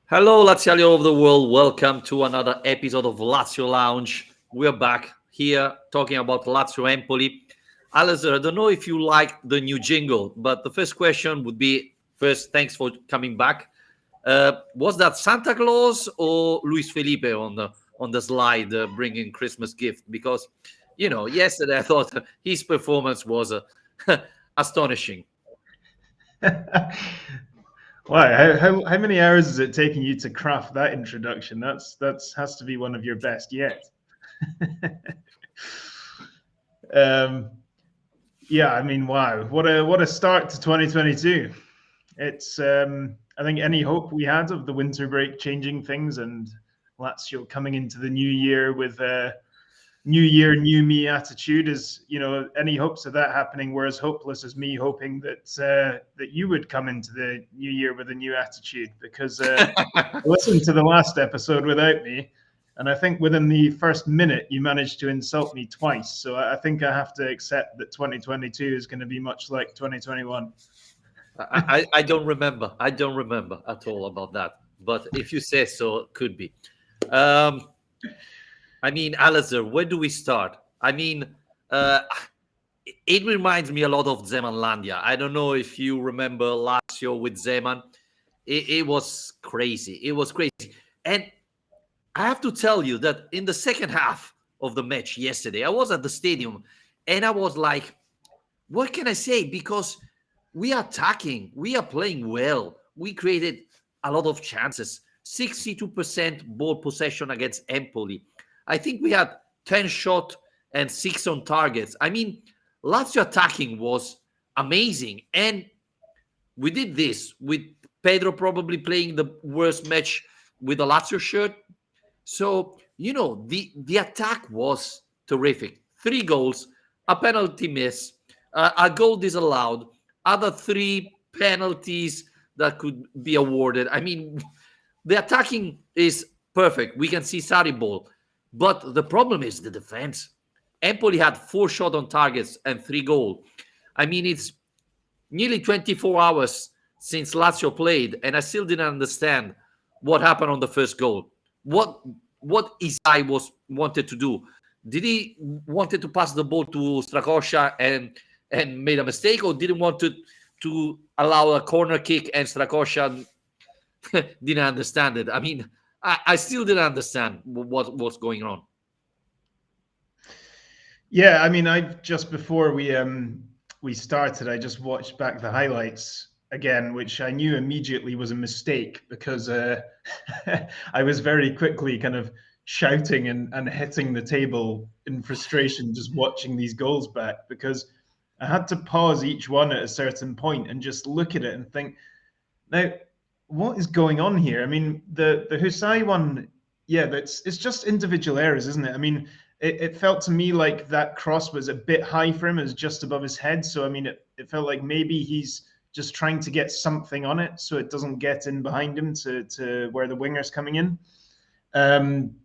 Hello, Lazio of the world. Welcome to another episode of Lazio Lounge. We're back here talking about Lazio Empoli. Alistair, I don't know if you like the new jingle, but the first question would be first, thanks for coming back. Was that Santa Claus or Luis Felipe on the slide bringing Christmas gift? Because yesterday I thought his performance was astonishing. Wow, how many hours is it taking you to craft that introduction? That's has to be one of your best yet. um, yeah, I mean, wow, what a start to 2022. It's I think any hope we had of the winter break changing things and Lazio coming into the new year with new year, new me attitude is, any hopes of that happening were as hopeless as me hoping that you would come into the new year with a new attitude because listen to the last episode without me, and I think within the first minute you managed to insult me twice. So I think I have to accept that 2022 is going to be much like 2021. I don't remember. I don't remember at all about that. But if you say so, it could be. Um, I mean, Alistair, where do we start? I mean, uh, it reminds me a lot of Zemanlandia. I don't know if you remember Lazio with Zeman. It was crazy. It was crazy. And I have to tell you that in the second half of the match yesterday, I was at the stadium and I was like, what can I say? Because we are attacking, we are playing well. We created a lot of chances. 62% ball possession against Empoli. I think we had 10 shot and 6 on targets. I mean, Lazio attacking was amazing. And we did this with Pedro probably playing the worst match with a Lazio shirt. So, the attack was terrific. 3 goals, a penalty miss, a goal disallowed, other 3 penalties that could be awarded. I mean, the attacking is perfect. We can see Sarri ball. But the problem is the defense. Empoli had 4 shot on targets and 3 goal. I mean, it's nearly 24 hours since Lazio played, and I still didn't understand what happened on the first goal. What Isai was wanted to do? Did he wanted to pass the ball to Strakosha and made a mistake, or didn't want to allow a corner kick and Strakosha didn't understand it? I mean, I still didn't understand what's going on. Yeah, I mean, I just before we started, I just watched back the highlights again, which I knew immediately was a mistake because I was very quickly kind of shouting and hitting the table in frustration just watching these goals back because I had to pause each one at a certain point and just look at it and think, now, what is going on here? I mean, the Husai one, yeah, it's just individual errors, isn't it? I mean, it felt to me like that cross was a bit high for him, it was just above his head. So I mean, it felt like maybe he's just trying to get something on it so it doesn't get in behind him to where the winger's coming in. Um,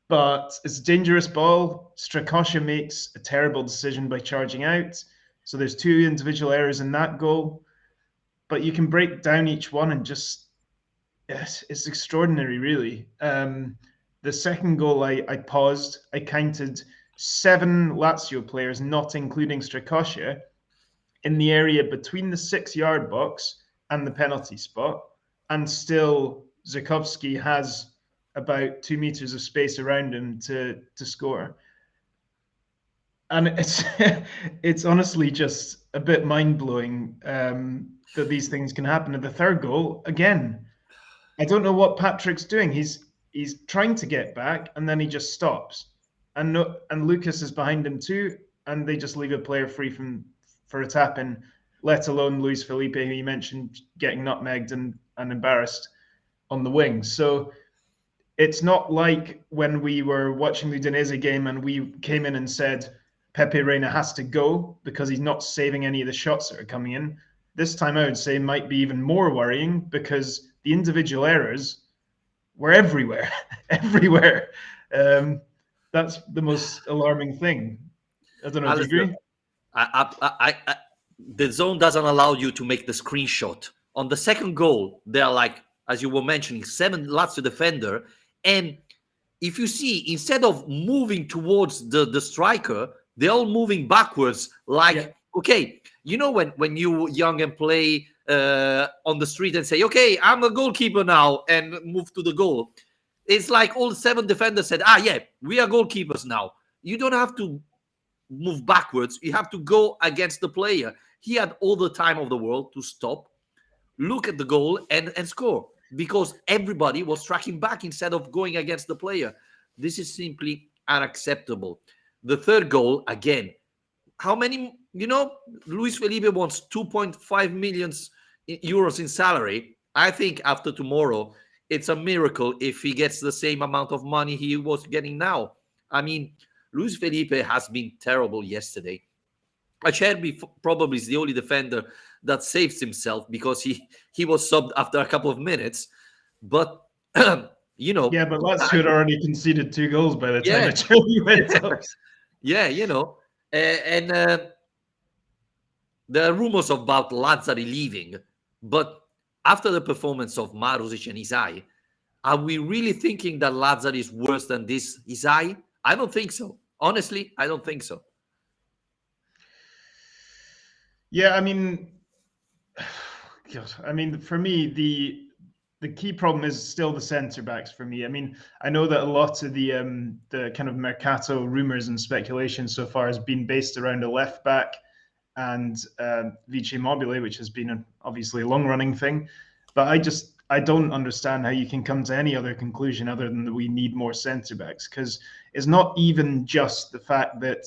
but it's a dangerous ball. Strakosha makes a terrible decision by charging out. So there's 2 individual errors in that goal. But you can break down each one and just, yes, it's extraordinary, really. The second goal, I paused. I counted 7 Lazio players, not including Strakosha, in the area between the 6-yard box and the penalty spot, and still Zukovsky has about 2 meters of space around him to score. And it's honestly just a bit mind blowing that these things can happen. And the third goal, again, I don't know what Patrick's doing. He's trying to get back, and then he just stops. And no, and Lucas is behind him too, and they just leave a player free for a tap in. Let alone Luis Felipe, who you mentioned getting nutmegged and embarrassed on the wing. So it's not like when we were watching the Udinese game and we came in and said Pepe Reina has to go because he's not saving any of the shots that are coming in. This time I would say might be even more worrying because the individual errors were everywhere, everywhere. That's the most alarming thing. I don't know. Do you Alistair, agree? the zone doesn't allow you to make the screenshot. On the second goal, they're like as you were mentioning, 7 Lazio defender. And if you see, instead of moving towards the striker, they're all moving backwards. Like, okay, you know when you young and play on the street and say, okay, I'm a goalkeeper now, and move to the goal. It's like all 7 defenders said, yeah, we are goalkeepers now. You don't have to move backwards. You have to go against the player. He had all the time of the world to stop, look at the goal, and score, because everybody was tracking back instead of going against the player. This is simply unacceptable. The third goal, again, how many, Luis Felipe wants 2.5 million euros in salary. I think after tomorrow, it's a miracle if he gets the same amount of money he was getting now. I mean, Luis Felipe has been terrible yesterday. Acerbi probably is the only defender that saves himself, because he was subbed after a couple of minutes. But Yeah, but Lazio had already conceded 2 goals by the time Acerbi went up. Yeah, and there are rumors about Lazzari leaving, but after the performance of Marusic and Isai, are we really thinking that Lazzari is worse than this Isai? I don't think so. Honestly, I don't think so. Yeah, I mean, for me, the key problem is still the centre backs for me. I mean, I know that a lot of the kind of mercato rumors and speculation so far has been based around a left back and Ciro Immobile, which has been obviously a long running thing. But I don't understand how you can come to any other conclusion other than that we need more centre backs, because it's not even just the fact that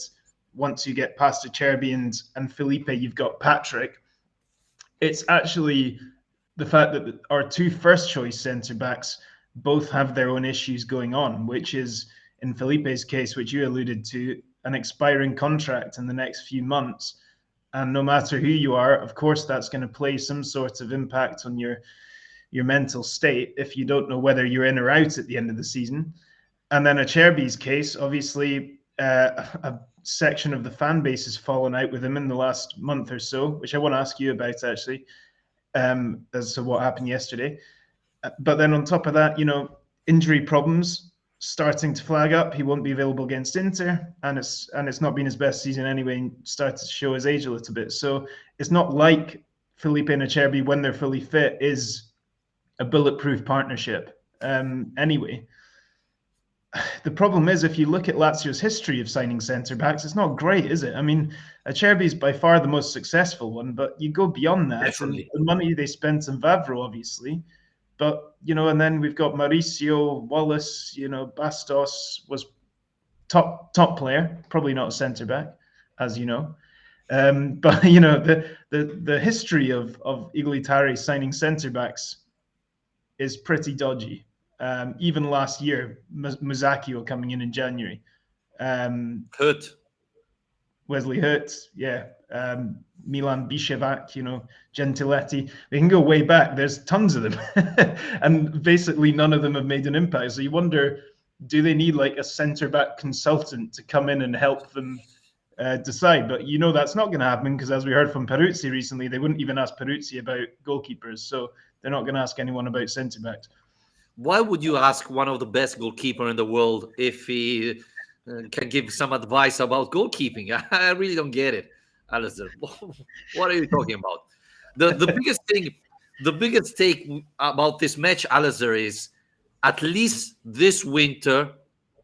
once you get past Acerbi and Felipe, you've got Patrick. It's actually the fact that our 2 first choice centre backs both have their own issues going on, which is, in Felipe's case, which you alluded to, an expiring contract in the next few months. And no matter who you are, of course, that's going to play some sort of impact on your mental state if you don't know whether you're in or out at the end of the season. And then Acerbi's case, obviously, a section of the fan base has fallen out with him in the last month or so, which I want to ask you about, actually, as to what happened yesterday. But then on top of that, injury problems starting to flag up. He won't be available against Inter, and it's not been his best season anyway, and started to show his age a little bit. So it's not like Felipe and Acerbi, when they're fully fit, is a bulletproof partnership. Anyway, the problem is, if you look at Lazio's history of signing centre backs, it's not great, is it? I mean, Acerbi is by far the most successful one, but you go beyond that, Definitely. and the money they spent on Vavro, obviously. But, and then we've got Mauricio, Wallace, Bastos was top player, probably not a centre back, as you know. But, the history of Iglitare signing centre backs is pretty dodgy. Even last year, Musacchio coming in January. Hurt. Wesley Hurts, yeah. Milan Bishevac, Gentiletti. We can go way back. There's tons of them. And basically none of them have made an impact. So you wonder, do they need like a centre-back consultant to come in and help them decide? But that's not going to happen, because as we heard from Peruzzi recently, they wouldn't even ask Peruzzi about goalkeepers. So they're not going to ask anyone about centre-backs. Why would you ask one of the best goalkeeper in the world if he can give some advice about goalkeeping? I really don't get it, Alistair. What are you talking about? The biggest take about this match, Alistair, is at least this winter,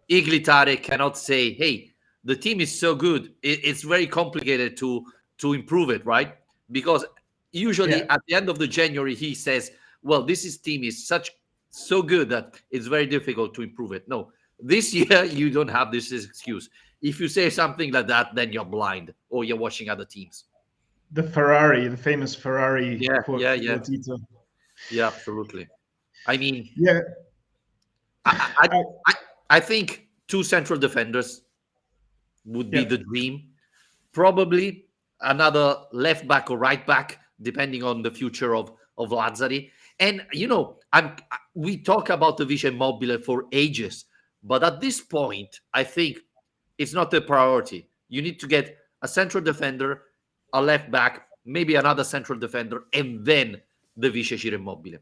Iglitare cannot say, "Hey, the team is so good. It's very complicated to improve it," right? Because usually at the end of the January, he says, "Well, team is so good that it's very difficult to improve it." No, this year you don't have this excuse. If you say something like that, then you're blind or you're watching other teams. The famous Ferrari quote. Yeah, absolutely. I mean, yeah, I think 2 central defenders would be the dream. Probably another left back or right back, depending on the future of Lazzari. And, we talk about the Ciro Immobile for ages, but at this point, I think it's not a priority. You need to get a central defender, a left back, maybe another central defender, and then the Ciro Immobile.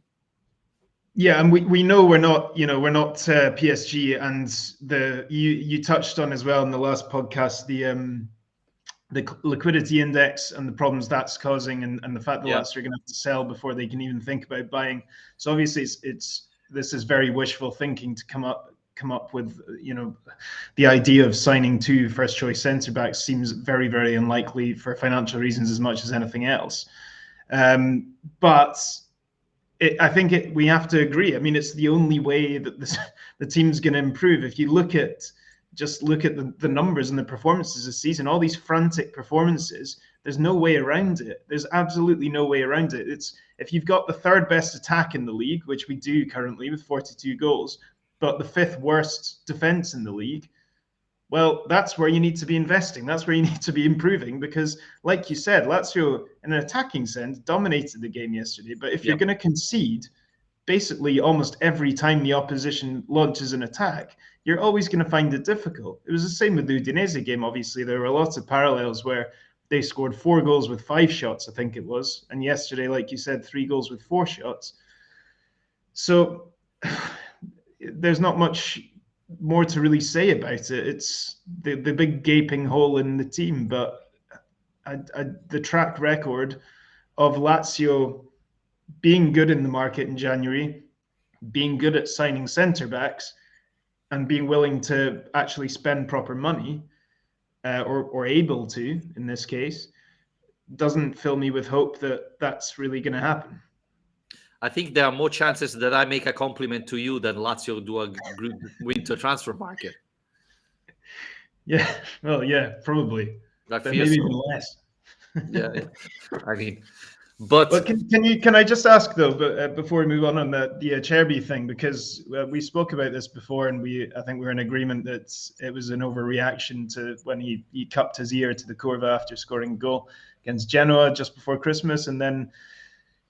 Yeah, and we know we're not PSG, and you touched on as well in the last podcast the liquidity index and the problems that's causing, and the fact that Yeah. Lazio are going to have to sell before they can even think about buying. So obviously, it's this is very wishful thinking to come up with the idea of signing two first choice centre backs seems very, very unlikely for financial reasons as much as anything else. But I think we have to agree. I mean, it's the only way that the team's going to improve. If you look at the numbers and the performances this season, all these frantic performances, there's no way around it. There's absolutely no way around it. It's if you've got the third best attack in the league, which we do currently with 42 goals, but the fifth worst defense in the league, well, that's where you need to be investing. That's where you need to be improving because, like you said, Lazio, in an attacking sense, dominated the game yesterday. But if you're Yep. going to concede basically almost every time the opposition launches an attack, you're always going to find it difficult. It was the same with the Udinese game, obviously. There were lots of parallels where they scored 4 goals with 5 shots, I think it was. And yesterday, like you said, 3 goals with 4 shots. So there's not much more to really say about it. It's the big gaping hole in the team, but the track record of Lazio being good in the market in January, being good at signing centre backs, and being willing to actually spend proper money, or able to in this case, doesn't fill me with hope that that's really going to happen. I think there are more chances that I make a compliment to you than Lazio do a good winter transfer market. Yeah, well, yeah, probably, I but fear maybe even so. less. Yeah, yeah. I mean, but But can I just ask though, but before we move on the Cherby thing, because we spoke about this before, and I think we're in agreement that it was an overreaction to when he cupped his ear to the Curva after scoring a goal against Genoa just before Christmas, and then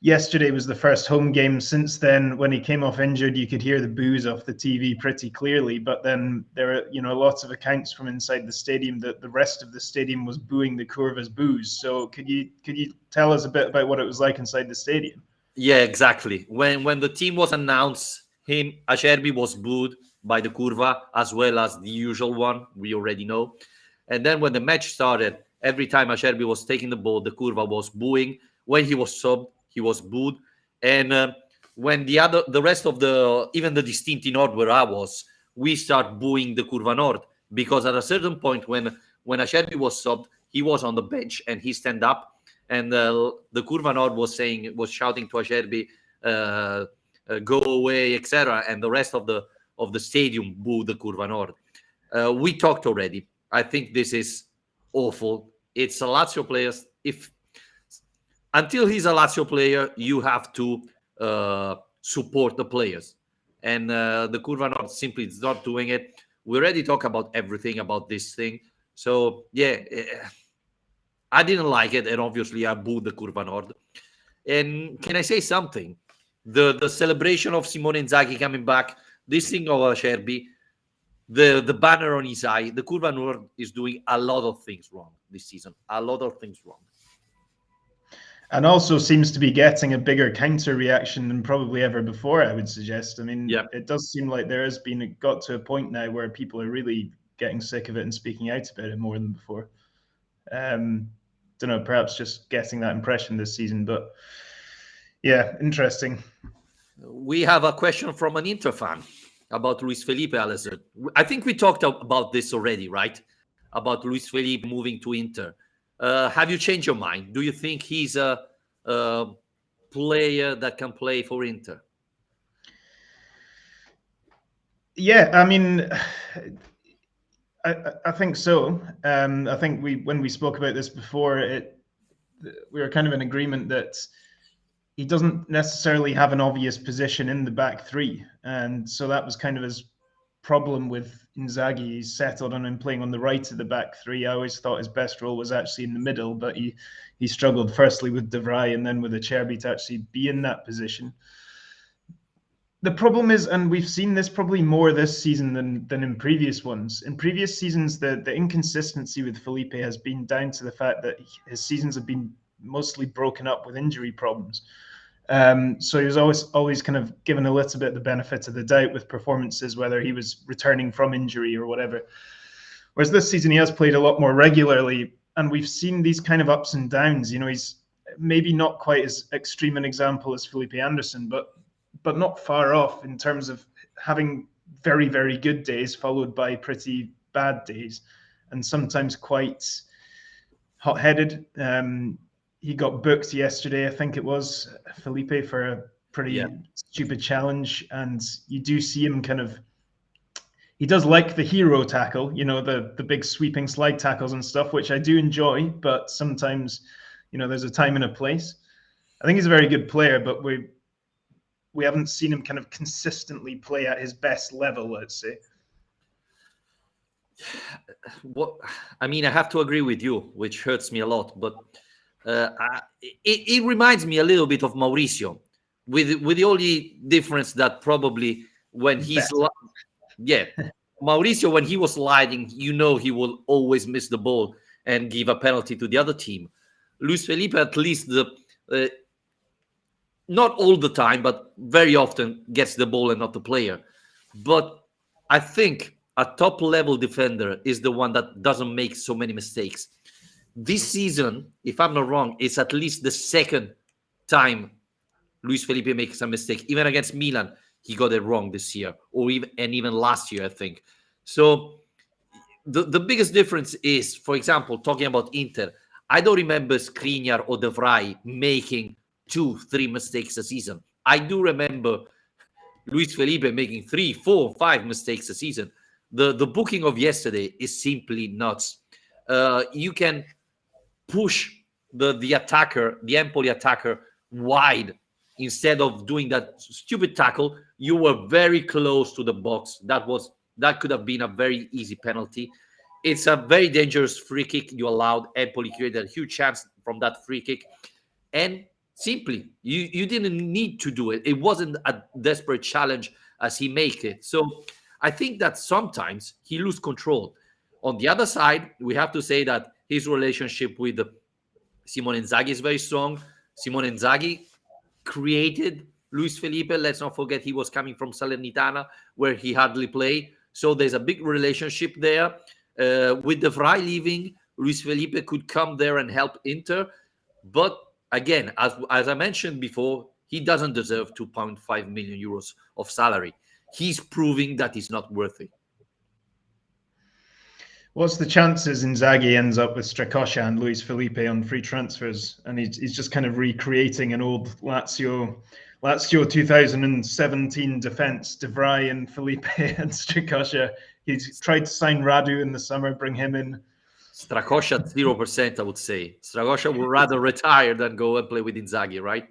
yesterday was the first home game since then. When he came off injured, you could hear the boos off the TV pretty clearly. But then there are, lots of accounts from inside the stadium that the rest of the stadium was booing the Curva's boos. So could you tell us a bit about what it was like inside the stadium? yeah, exactly. When the team was announced, Acerbi was booed by the Curva as well as the usual one we already know. And then when the match started, every time Acerbi was taking the ball, the Curva was booing. When he was subbed, he was booed. And when the rest of even the Distinti Nord where I was, we start booing the Curva Nord because at a certain point when Acerbi was subbed, he was on the bench and he stand up, and the Curva Nord was shouting to Acerbi, "Go away," etc. And the rest of the stadium booed the Curva Nord. We talked already. I think this is awful. It's a Lazio player. If until he's a Lazio player, you have to support the players, and the Curva Nord simply is not doing it. We already talked about everything about this thing. So yeah, I didn't like it, and obviously I booed the Curva Nord. And can I say something? The celebration of Simone Inzaghi coming back, this thing of Acerbi, the banner on his eye, the Curva Nord is doing a lot of things wrong this season. A lot of things wrong. And also seems to be getting a bigger counter reaction than probably ever before, I would suggest. I mean, Yeah. it does seem like there has got to a point now where people are really getting sick of it and speaking out about it more than before. Don't know, perhaps just getting that impression this season, but yeah, interesting. We have a question from an Inter fan about Luis Felipe Alessandro. I think we talked about this already, right? About Luis Felipe moving to Inter. Have you changed your mind? Do you think he's a player that can play for Inter? Yeah, I mean, I think so. I think when we spoke about this before, we were kind of in agreement that he doesn't necessarily have an obvious position in the back three, and so that was kind of his problem with Inzaghi. He's settled on him playing on the right of the back three. I always thought his best role was actually in the middle, but he struggled firstly with De Vrij and then with Acerbi to actually be in that position. The problem is, and we've seen this probably more this season than in previous ones. In previous seasons, the inconsistency with Felipe has been down to the fact that his seasons have been mostly broken up with injury problems. So he was always kind of given a little bit the benefit of the doubt with performances, whether he was returning from injury or whatever. Whereas this season he has played a lot more regularly, and we've seen these kind of ups and downs. He's maybe not quite as extreme an example as Felipe Anderson, but not far off in terms of having very, very good days followed by pretty bad days, and sometimes quite hot-headed. He got booked yesterday, I think it was, Felipe, for a pretty stupid challenge, and you do see him he does like the hero tackle, the big sweeping slide tackles and stuff, which I do enjoy, but sometimes, there's a time and a place. I think he's a very good player, but we haven't seen him kind of consistently play at his best level, let's say. I have to agree with you, which hurts me a lot, but it reminds me a little bit of Mauricio, with the only difference that probably when he's Mauricio, when he was sliding, he will always miss the ball and give a penalty to the other team. Luis Felipe, at least not all the time, but very often gets the ball and not the player. But I think a top level defender is the one that doesn't make so many mistakes. This season, if I'm not wrong, it's at least the second time Luis Felipe makes a mistake. Even against Milan, he got it wrong this year, or even last year, I think. So the biggest difference is, for example, talking about Inter, I don't remember Skriniar or De Vrij making 2-3 mistakes a season. I do remember Luis Felipe making 3, 4, 5 mistakes a season. The booking of yesterday is simply nuts. You can push the attacker, the Empoli attacker, wide instead of doing that stupid tackle. You were very close to the box. That could have been a very easy penalty. It's a very dangerous free kick you allowed. Empoli created a huge chance from that free kick, and simply you didn't need to do it. It wasn't a desperate challenge as he made it. So I think that sometimes he loses control. On the other side, we have to say that his relationship with Simone Inzaghi is very strong. Simone Inzaghi created Luis Felipe. Let's not forget he was coming from Salernitana, where he hardly played. So there's a big relationship there. With De Vrij leaving, Luis Felipe could come there and help Inter. But again, as I mentioned before, he doesn't deserve 2.5 million euros of salary. He's proving that he's not worthy. What's the chances Inzaghi ends up with Strakosha and Luis Felipe on free transfers, and he's just kind of recreating an old Lazio 2017 defense? De Vrij and Felipe and Strakosha. He's tried to sign Radu in the summer, bring him in. Strakosha 0%, I would say. Strakosha would rather retire than go and play with Inzaghi, right?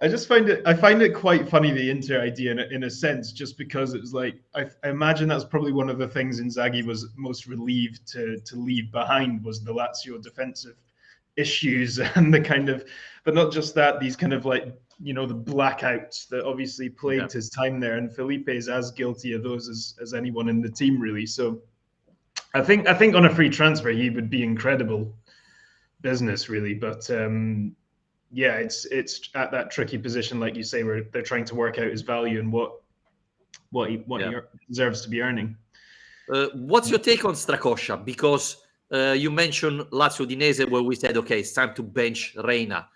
I find it quite funny, the Inter idea in a sense, just because it was like, I imagine that's probably one of the things Inzaghi was most relieved to leave behind, was the Lazio defensive issues and but not just that, these kind of like, the blackouts that obviously plagued his time there. And Felipe is as guilty of those as anyone in the team, really. So I think on a free transfer, he would be incredible business, really. But yeah, it's at that tricky position, like you say, where they're trying to work out his value and what he deserves to be earning. What's your take on Strakosha? Because you mentioned Lazio Udinese, where we said, okay, it's time to bench Reina.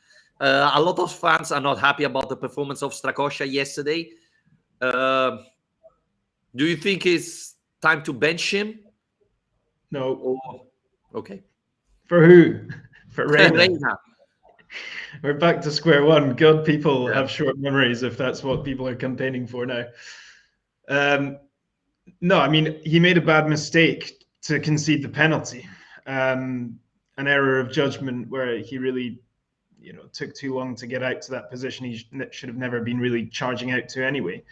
A lot of fans are not happy about the performance of Strakosha yesterday. Do you think it's time to bench him? No. Okay. For who? For Reina. Reina. We're back to square one. God, people have short memories if that's what people are campaigning for now. No, I mean, he made a bad mistake to concede the penalty. An error of judgment where he really, took too long to get out to that position. He should have never been really charging out to anyway.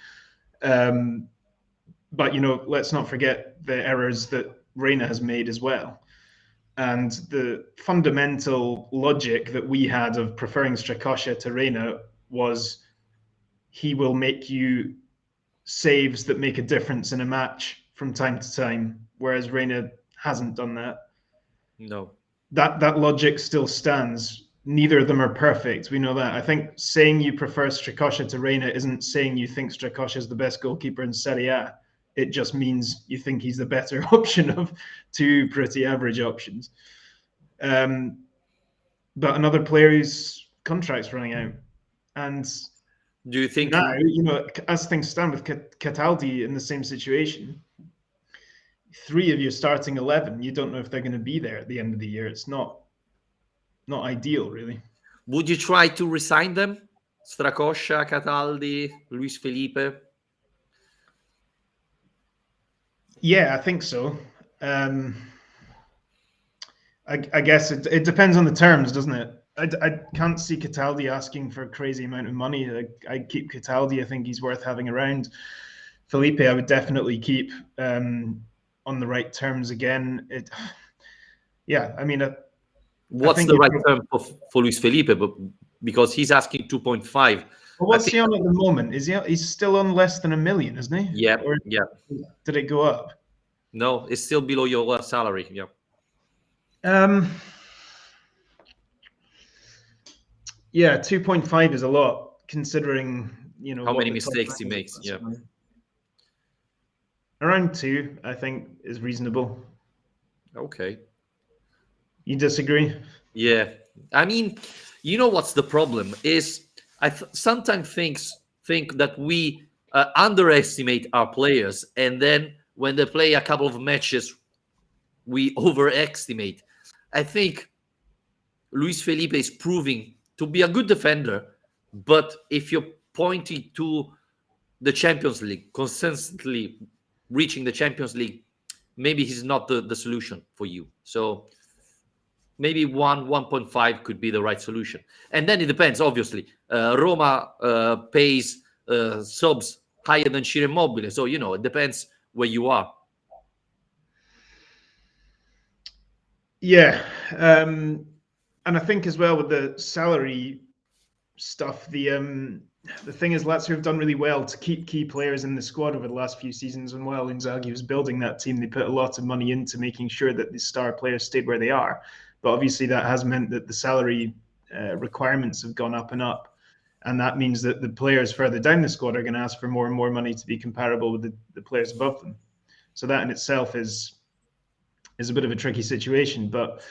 But, let's not forget the errors that Reina has made as well. And the fundamental logic that we had of preferring Strakosha to Reina was he will make you saves that make a difference in a match from time to time, whereas Reina hasn't done that. No. That logic still stands. neither of them are perfect. We know that. I think saying you prefer Strakosha to Reina isn't saying you think Strakosha is the best goalkeeper in Serie A. It just means you think he's the better option of two pretty average options. But another player whose contract's running out. And Do you think now, as things stand with Cataldi in the same situation, three of your starting 11, you don't know if they're going to be there at the end of the year. It's not ideal, really. would you try to resign them? Strakosha, Cataldi, Luis Felipe? Yeah, I think so. I guess it depends on the terms, doesn't it? I can't see Cataldi asking for a crazy amount of money. I keep Cataldi. I think he's worth having around. Felipe, I would definitely keep on the right terms again. Yeah, I mean, what's the right term for Luis Felipe? But because he's asking 2.5. Well, what's he on at the moment? He's still on less than $1 million, isn't he? Yeah, or yeah. Did it go up? No, it's still below your salary. Yeah. Yeah, 2.5 is a lot considering how many mistakes he makes. Yeah. Around 2, I think, is reasonable. Okay. You disagree? Yeah. I mean, you know what's the problem is I sometimes think that we underestimate our players, and then when they play a couple of matches, we overestimate. I think Luis Felipe is proving to be a good defender, but if you're pointing to the Champions League, consistently reaching the Champions League, maybe he's not the solution for you. So maybe 1.5 could be the right solution. And then it depends, obviously. Roma pays subs higher than Ciro Immobile. So, it depends where you are. Yeah. And I think as well with the salary stuff, the thing is Lazio have done really well to keep key players in the squad over the last few seasons. And while Inzaghi was building that team, they put a lot of money into making sure that the star players stayed where they are. But obviously that has meant that the salary requirements have gone up and up. And that means that the players further down the squad are going to ask for more and more money to be comparable with the players above them. So that in itself is a bit of a tricky situation. But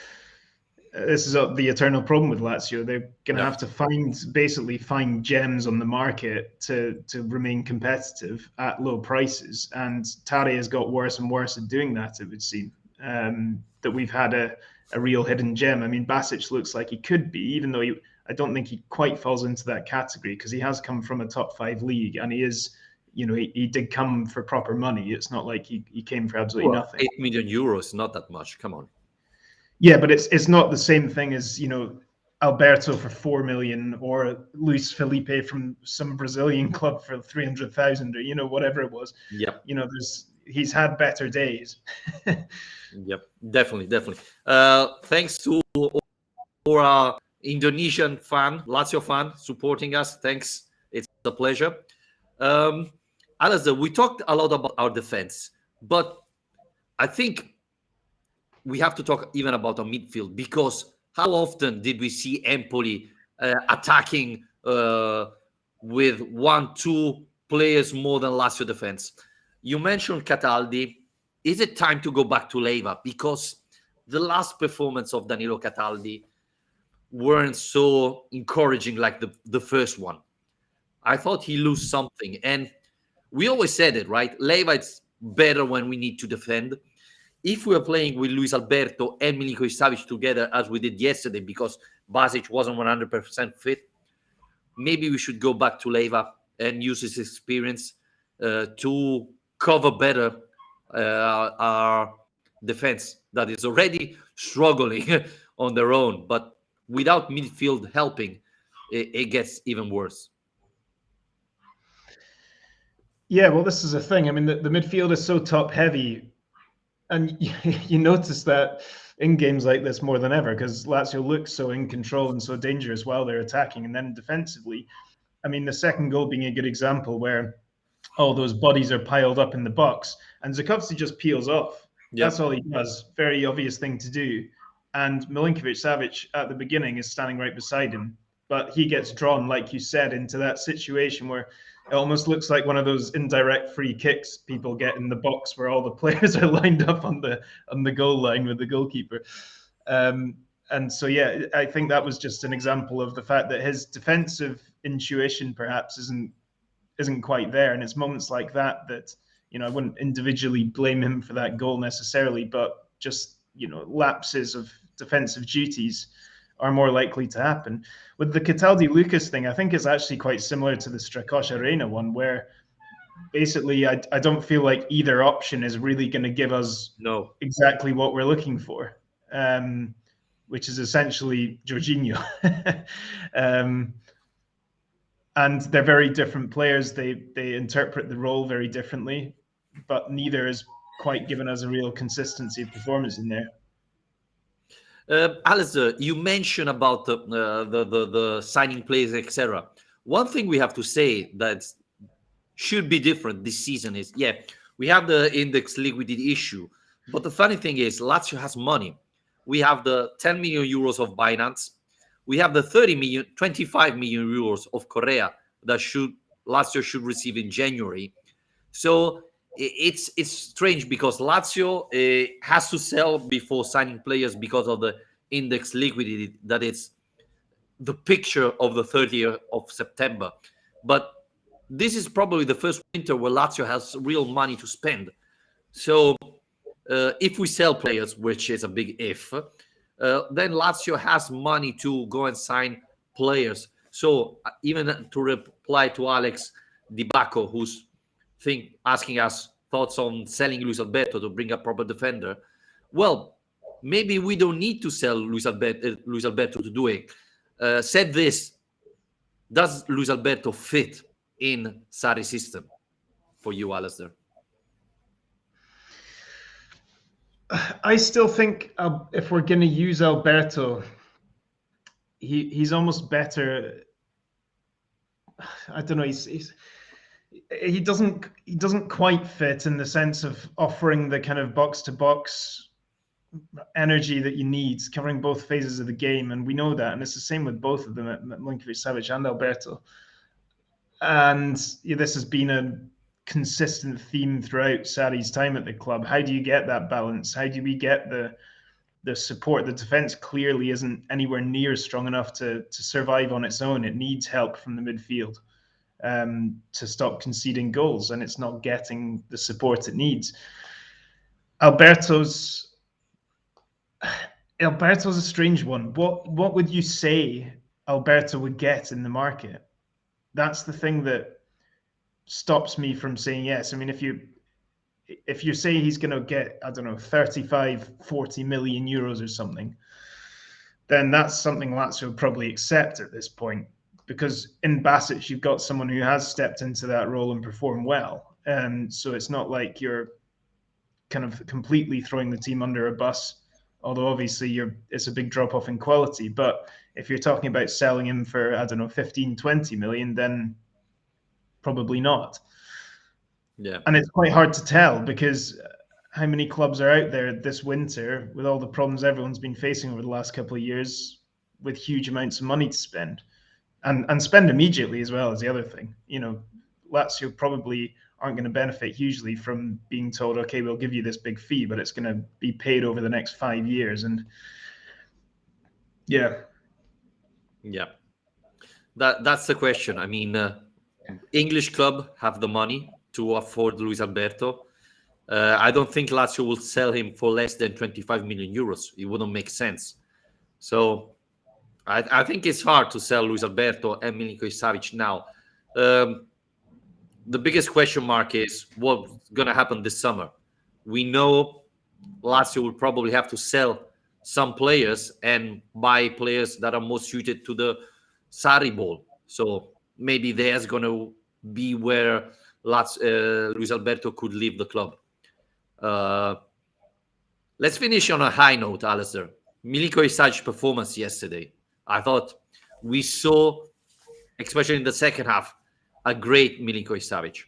this is the eternal problem with Lazio. They're going to have to basically find gems on the market to remain competitive at low prices. And Tari has got worse and worse at doing that, it would seem. That we've had a real hidden gem. I mean, Basic looks like he could be, even though I don't think he quite falls into that category because he has come from a top 5 league and he is, he did come for proper money. It's not like he came for absolutely nothing. 8 million euros, not that much. Come on. Yeah, but it's not the same thing as Alberto for 4 million or Luis Felipe from some Brazilian club for 300,000 or whatever it was. Yep. He's had better days. Yep, definitely. Thanks to our Indonesian fan, Lazio fan, supporting us. Thanks, it's a pleasure. Alistair, we talked a lot about our defense, but I think we have to talk even about our midfield, because how often did we see Empoli attacking with 1-2 players more than Lazio defense? You mentioned Cataldi. Is it time to go back to Leiva? Because the last performance of Danilo Cataldi weren't so encouraging like the first one. I thought he lose something. And we always said it, right? Leiva is better when we need to defend. If we are playing with Luis Alberto and Milinkovic-Savic together, as we did yesterday, because Basic wasn't 100% fit, maybe we should go back to Leiva and use his experience to cover better our defense that is already struggling on their own. But without midfield helping, it gets even worse. Yeah, well, this is a thing. I mean, the midfield is so top heavy. And you notice that in games like this more than ever, because Lazio looks so in control and so dangerous while they're attacking. And then defensively, I mean, the second goal being a good example where all those bodies are piled up in the box and Zukovsky just peels off. Yep. That's all he does. Very obvious thing to do. and Milinkovic-Savic at the beginning is standing right beside him, but he gets drawn, like you said, into that situation where it almost looks like one of those indirect free kicks people get in the box where all the players are lined up on the goal line with the goalkeeper. And so, yeah, I think that was just an example of the fact that his defensive intuition perhaps isn't quite there. And it's moments like that I wouldn't individually blame him for that goal necessarily, but just, lapses of defensive duties are more likely to happen. With the Cataldi Lucas thing, I think it's actually quite similar to the Strakosha Reina one, where basically I don't feel like either option is really going to give us exactly what we're looking for, which is essentially Jorginho. And they're very different players. They interpret the role very differently, but neither is quite given us a real consistency of performance in there. Alistair, you mentioned about the signing players, etc. One thing we have to say that should be different this season is, we have the index liquidity issue, but the funny thing is Lazio has money. We have the 10 million euros of Binance. We have the 25 million euros of Correa that Lazio should receive in January. So it's strange because Lazio has to sell before signing players because of the index liquidity that is the picture of the 30th of September. But this is probably the first winter where Lazio has real money to spend. So if we sell players, which is a big if, then Lazio has money to go and sign players. So even to reply to Alex Di Bacco, who's asking us thoughts on selling Luis Alberto to bring a proper defender. Well, maybe we don't need to sell Luis Alberto to do it. Said this, does Luis Alberto fit in Sarri's system for you, Alistair? I still think if we're going to use Alberto, he's almost better. I don't know. He doesn't quite fit in the sense of offering the kind of box to box energy that you need, covering both phases of the game, and we know that. And it's the same with both of them, Milinkovic-Savic and Alberto. And this has been a consistent theme throughout Sarri's time at the club. How do you get that balance? How do we get the support? The defense clearly isn't anywhere near strong enough to survive on its own. It needs help from the midfield to stop conceding goals, and it's not getting the support it needs. Alberto's a strange one. What would you say Alberto would get in the market? That's the thing that stops me from saying yes. I mean, if you say he's going to get, I don't know, 35, 40 million euros or something, then that's something Lazio would probably accept at this point, because in Basic, you've got someone who has stepped into that role and performed well. So it's not like you're kind of completely throwing the team under a bus, although obviously it's a big drop off in quality. But if you're talking about selling him for, I don't know, 15, 20 million, then probably not. Yeah. And it's quite hard to tell, because how many clubs are out there this winter with all the problems everyone's been facing over the last couple of years with huge amounts of money to spend, and spend immediately as well, as the other thing. Lazio probably aren't going to benefit hugely from being told, okay, we'll give you this big fee, but it's going to be paid over the next 5 years. And yeah. That's the question. I mean, English club have the money to afford Luis Alberto. I don't think Lazio will sell him for less than 25 million euros. It wouldn't make sense. So I think it's hard to sell Luis Alberto and Milinkovic-Savic now. The biggest question mark is what's going to happen this summer. We know Lazio will probably have to sell some players and buy players that are more suited to the Sarri ball. So maybe there's going to be where Luis Alberto could leave the club. Let's finish on a high note, Alistair. Milinkovic-Savic's performance yesterday. I thought we saw, especially in the second half, a great Milinkovic-Savic.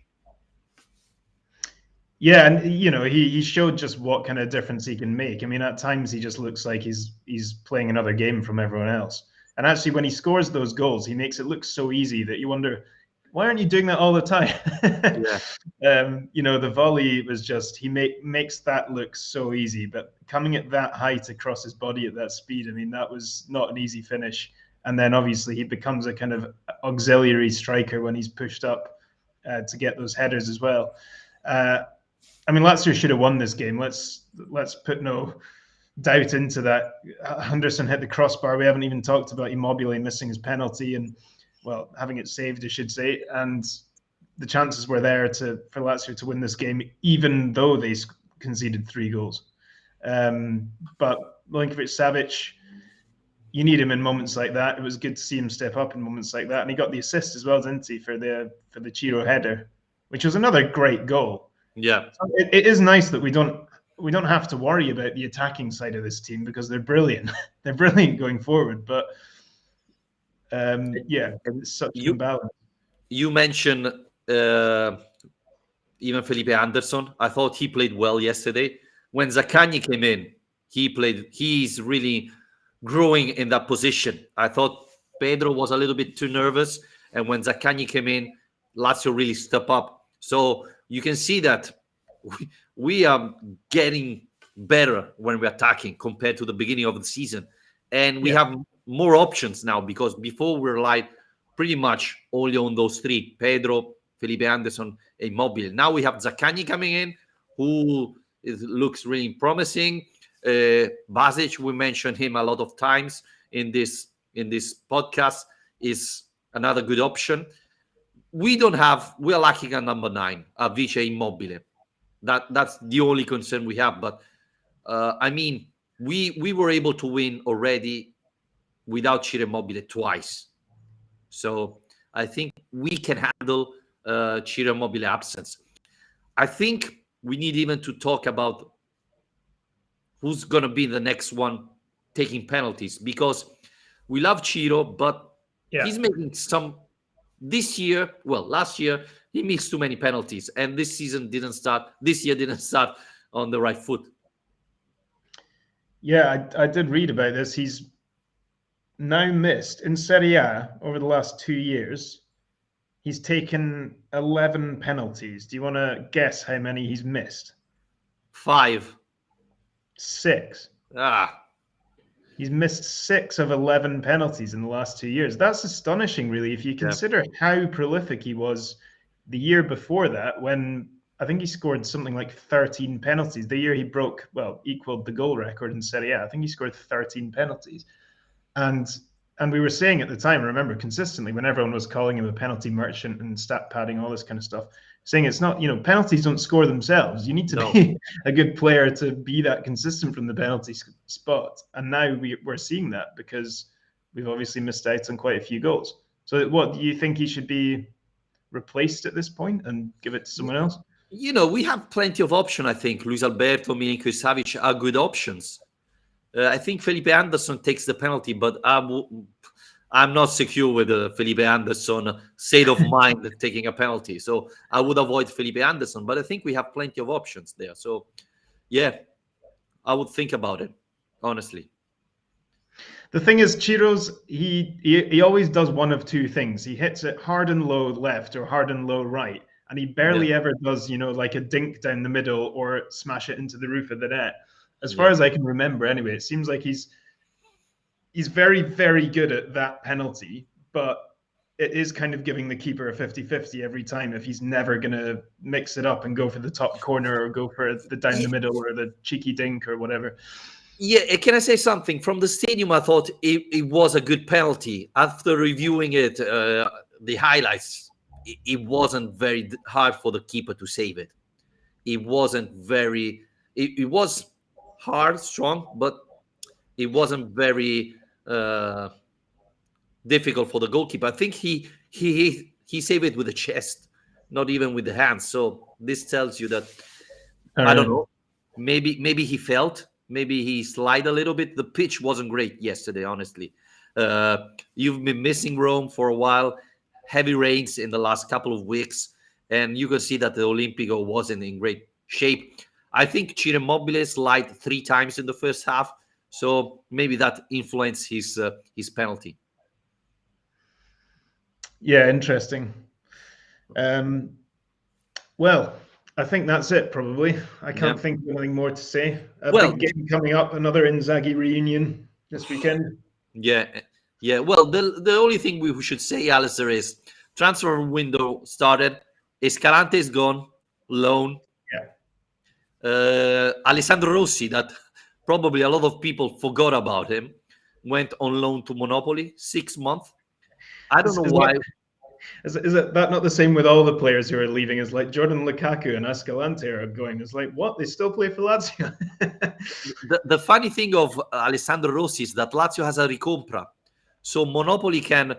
Yeah, and he showed just what kind of difference he can make. I mean, at times he just looks like he's playing another game from everyone else. And actually, when he scores those goals, he makes it look so easy that you wonder, why aren't you doing that all the time? Yeah. The volley was just makes that look so easy, but coming at that height across his body at that speed, I mean, that was not an easy finish. And then obviously he becomes a kind of auxiliary striker when he's pushed up to get those headers as well. Uh, I mean, Lazio should have won this game. Let's put no doubt into that. Henderson hit the crossbar. We haven't even talked about Immobile missing his penalty and, well, having it saved, I should say. And the chances were there for Lazio to win this game, even though they conceded 3 goals. But Milinkovic-Savic, you need him in moments like that. It was good to see him step up in moments like that, and he got the assist as well, didn't he, for the Ciro header, which was another great goal. Yeah. So it is nice that we don't have to worry about the attacking side of this team because they're brilliant. They're brilliant going forward, but it's such an imbalance. You mentioned even Felipe Anderson. I thought he played well yesterday. When Zaccagni came in, he's really growing in that position. I thought Pedro was a little bit too nervous, and when Zaccagni came in, Lazio really stepped up. So you can see that we are getting better when we're attacking compared to the beginning of the season. And we have more options now, because before we relied pretty much only on those 3, Pedro, Felipe Anderson, and Immobile. Now we have Zaccagni coming in, who looks really promising. Basic, we mentioned him a lot of times in this podcast, is another good option. We are lacking a number 9, a Vice Immobile. That's the only concern we have. But I mean, we were able to win already without Ciro Immobile twice. So I think we can handle Ciro Immobile absence. I think we need even to talk about who's going to be the next one taking penalties, because we love Ciro, but he's making some this year. Well, last year he missed too many penalties, and this year didn't start on the right foot. Yeah, I did read about this. He's now missed in Serie A over the last 2 years. He's taken 11 penalties. Do you want to guess how many he's missed? 5. 6. He's missed 6 of 11 penalties in the last 2 years. That's astonishing, really, if you consider how prolific he was the year before that, when I think he scored something like 13 penalties. The year he equaled the goal record in Serie A. I think he scored 13 penalties. And we were saying at the time, remember, consistently, when everyone was calling him a penalty merchant and stat padding, all this kind of stuff, saying it's not, penalties don't score themselves. You need to be a good player to be that consistent from the penalty spot. And now we're seeing that, because we've obviously missed out on quite a few goals. So what, do you think he should be replaced at this point and give it to someone else? We have plenty of options. I think Luis Alberto, Milinkovic-Savic are good options. I think Felipe Anderson takes the penalty, but I'm not secure with Felipe Anderson state of mind taking a penalty. So I would avoid Felipe Anderson, but I think we have plenty of options there. So, yeah, I would think about it, honestly. The thing is, Ciro's, he always does one of 2 things. He hits it hard and low left or hard and low right, and he barely ever does, like a dink down the middle or smash it into the roof of the net. As far as I can remember, anyway, it seems like he's very, very good at that penalty, but it is kind of giving the keeper a 50-50 every time if he's never going to mix it up and go for the top corner or go for the down the middle or the cheeky dink or whatever. Yeah, can I say something? From the stadium, I thought it was a good penalty. After reviewing it, the highlights, it wasn't very hard for the keeper to save it. It wasn't very... It was hard, strong, but it wasn't very difficult for the goalkeeper. I think he saved it with the chest, not even with the hands. So this tells you that I don't know. Maybe he felt. Maybe he slid a little bit. The pitch wasn't great yesterday, honestly. You've been missing Rome for a while. Heavy rains in the last couple of weeks, and you can see that the Olimpico wasn't in great shape. I think Ciro Immobile slid 3 times in the first half, so maybe that influenced his penalty. Yeah, interesting. Well, I think that's it, probably. I can't Yeah. think of anything more to say. A Well, big game coming up, another Inzaghi reunion this weekend. yeah, yeah. Well, the only thing we should say, Alistair, is transfer window started. Escalante is gone, loan. Yeah. Alessandro Rossi, that probably a lot of people forgot about him, went on loan to Monopoly, 6 months. I don't know why. Is it that not the same with all the players who are leaving? It's like Jordan Lukaku and Escalante are going. It's like, what? They still play for Lazio? The funny thing of Alessandro Rossi is that Lazio has a recompra. So Monopoly can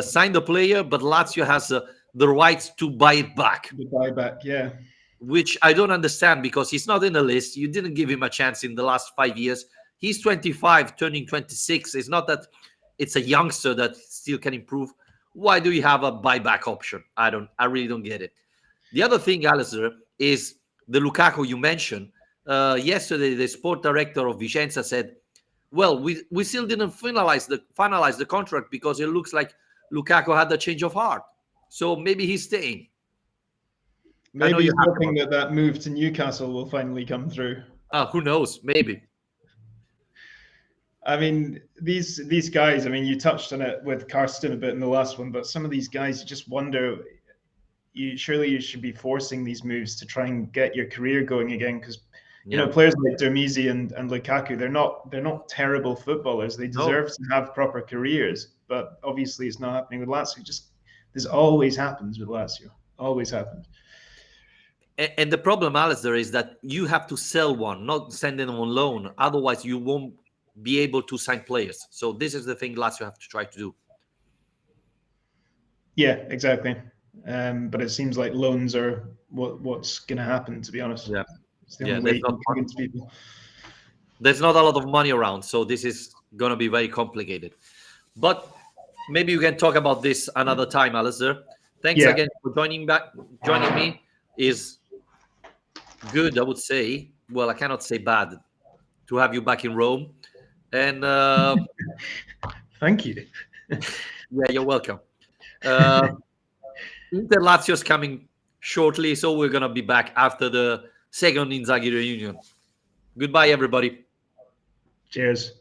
sign the player, but Lazio has the right to buy it back. The buyback, yeah. Which I don't understand because he's not in the list. You didn't give him a chance in the last 5 years. He's 25, turning 26. It's not that it's a youngster that still can improve. Why do you have a buyback option? I really don't get it. The other thing, Alistair, is the Lukaku you mentioned. Yesterday, the sport director of Vicenza said, well, we still didn't finalize the contract because it looks like Lukaku had a change of heart. So maybe he's staying. Maybe he's hoping that move to Newcastle will finally come through. Who knows? Maybe. I mean, these guys, I mean, you touched on it with Karsten a bit in the last one, but some of these guys, you just wonder, surely you should be forcing these moves to try and get your career going again, because you know, players like Dermisi and Lukaku, they're not terrible footballers. They deserve to have proper careers, but obviously it's not happening with Lazio. This always happens with Lazio. Always happens. And the problem, Alistair, is that you have to sell one, not send them on loan. Otherwise, you won't be able to sign players. So this is the thing Lazio have to try to do. Yeah, exactly. But it seems like loans are what's going to happen, to be honest. Yeah. It's the only way you can convince people. There's not a lot of money around, so this is going to be very complicated. But maybe you can talk about this another time, Alistair. Thanks again for joining me. Is good, I would say. Well, I cannot say bad to have you back in Rome. And thank you. Yeah, you're welcome. Inter Lazio's coming shortly, so we're gonna be back after the second Inzaghi reunion. Goodbye, everybody. Cheers.